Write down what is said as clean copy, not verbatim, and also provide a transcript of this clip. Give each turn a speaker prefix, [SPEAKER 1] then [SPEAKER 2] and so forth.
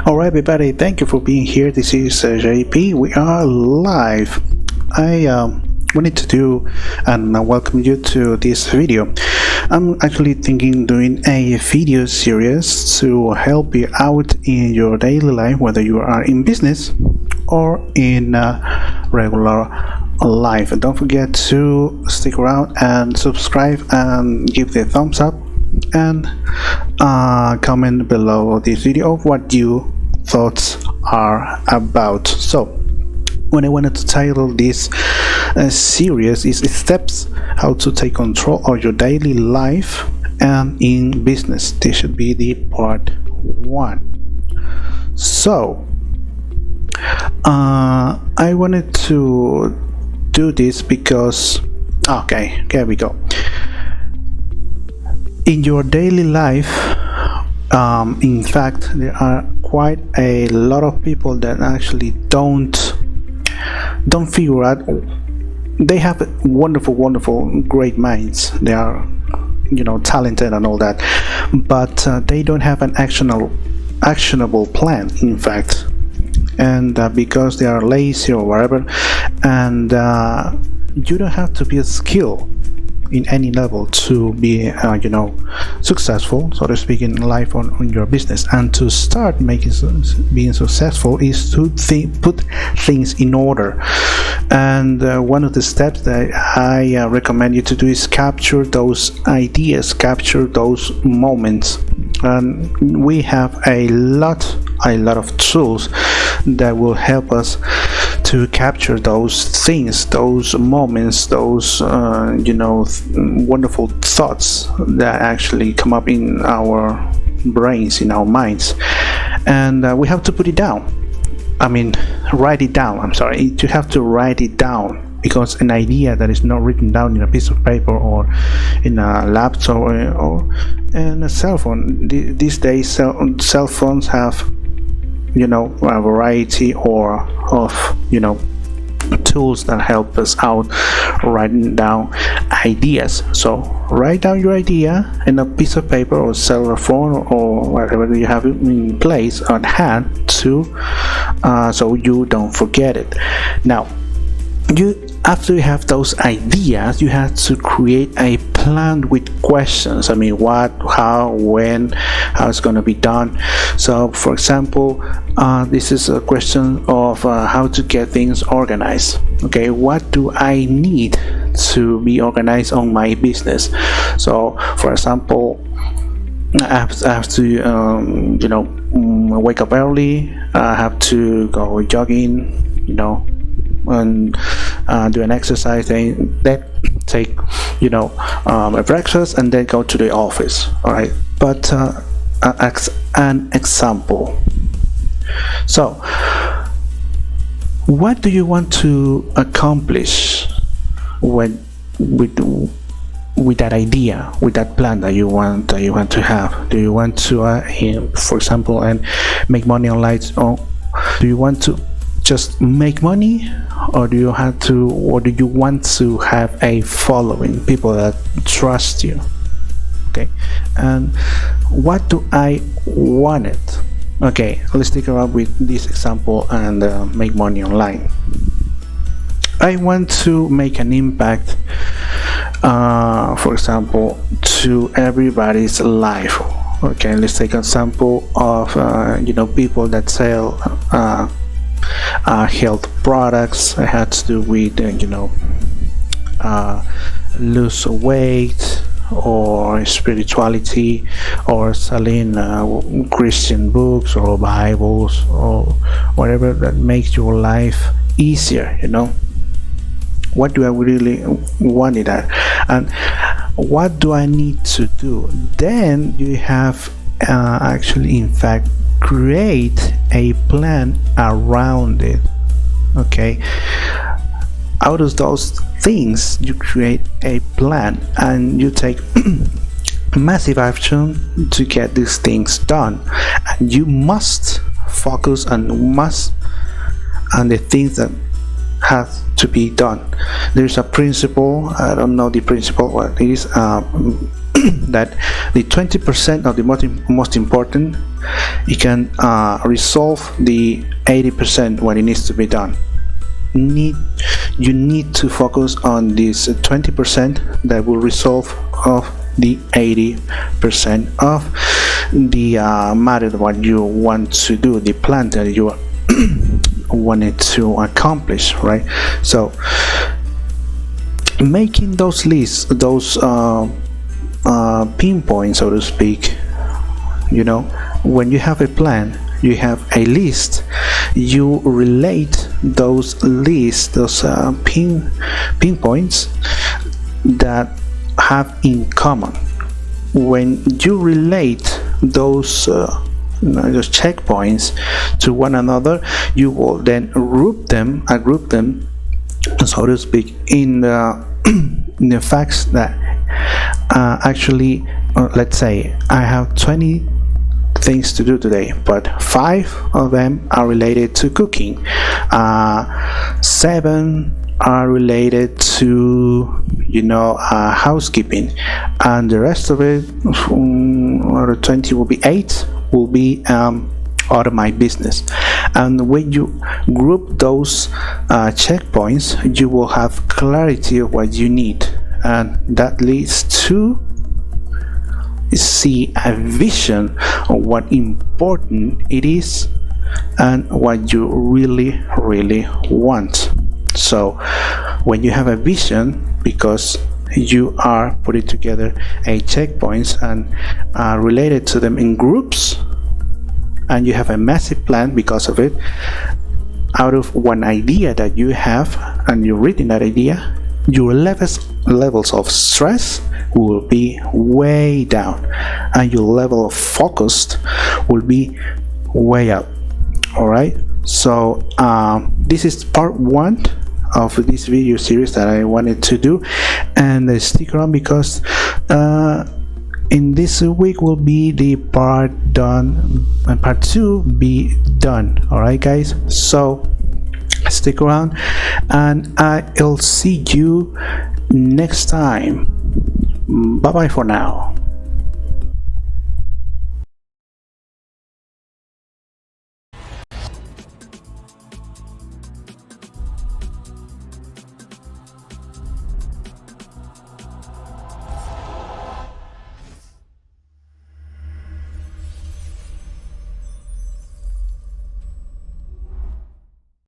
[SPEAKER 1] Alright, everybody, thank you for being here. This is JP. We are live. I wanted to do and welcome you to this video. I'm actually thinking doing a video series to help you out in your daily life, whether you are in business or in regular life. Don't forget to stick around and subscribe and give the thumbs up and comment below this video of what you thoughts are about. So what I wanted to title this series is steps how to take control of your daily life and in business. This should be the part 1. So I wanted to do this because here we go. In your daily life, in fact, there are quite a lot of people that actually don't figure out. They have wonderful great minds. They are talented and all that, but they don't have an actionable plan, in fact. And because they are lazy or whatever, and you don't have to be a skill in any level to be successful, so to speak, in life on your business. And to start being successful is to put things in order. And one of the steps that I recommend you to do is capture those ideas, capture those moments. And we have a lot of tools that will help us to capture those things, those moments, those wonderful thoughts that actually come up in our brains, in our minds. And we have to put it down. Write it down. You have to write it down, because an idea that is not written down in a piece of paper or in a laptop or in a cell phone. These days cell phones have a variety of tools that help us out writing down ideas. So write down your idea in a piece of paper or cell phone or whatever you have in place on hand to so you don't forget it. Now, after you have those ideas, you have to create a plan with questions. What, how, when, how it's going to be done. So for example, this is a question of how to get things organized. Okay, what do I need to be organized on my business? So for example, I have to wake up early. I have to go jogging, and do an exercise, then take a breakfast, and then go to the office. All right, but as an example, so what do you want to accomplish with that idea, with that plan that you want to have? Do you want to for example, and make money online, or do you want to just make money, or do you want to have a following, people that trust you? Okay, and what do I want it? Okay, let's take a look with this example and make money online. I want to make an impact, for example, to everybody's life. Okay, let's take an example of people that sell health products. It has to do with lose weight or spirituality, or selling Christian books or Bibles or whatever that makes your life easier. What do I really want it at, and what do I need to do? Then you have actually, in fact, create a plan around it. Okay, out of those things you create a plan, and you take massive action to get these things done. And you must focus on the things that have to be done. There's a principle, I don't know the principle, what it is, that the 20% of the most important, it can resolve the 80% when it needs to be done. You need to focus on this 20% that will resolve of the 80% of the matter what you want to do, the plan that you wanted to accomplish, right? So making those lists, those pinpoints, so to speak, when you have a plan, you have a list, you relate those lists, those pinpoints that have in common. When you relate those checkpoints to one another, you will then group them, so to speak, in the facts that actually, let's say I have 20 things to do today, but 5 of them are related to cooking, 7 are related to housekeeping, and the rest of it, or 20 will be 8 will be out of my business. And when you group those checkpoints, you will have clarity of what you need, and that leads to see a vision of what important it is and what you really want. So when you have a vision, because you are putting together a checkpoints and related to them in groups, and you have a massive plan because of it, out of one idea that you have, and you're reading that idea, your levels of stress will be way down, and your level of focus will be way up. All right, so this is part 1 of this video series that I wanted to do, and stick around because in this week will be the part 2 be done. All right, guys, so stick around, and I'll see you next time. Bye bye for now.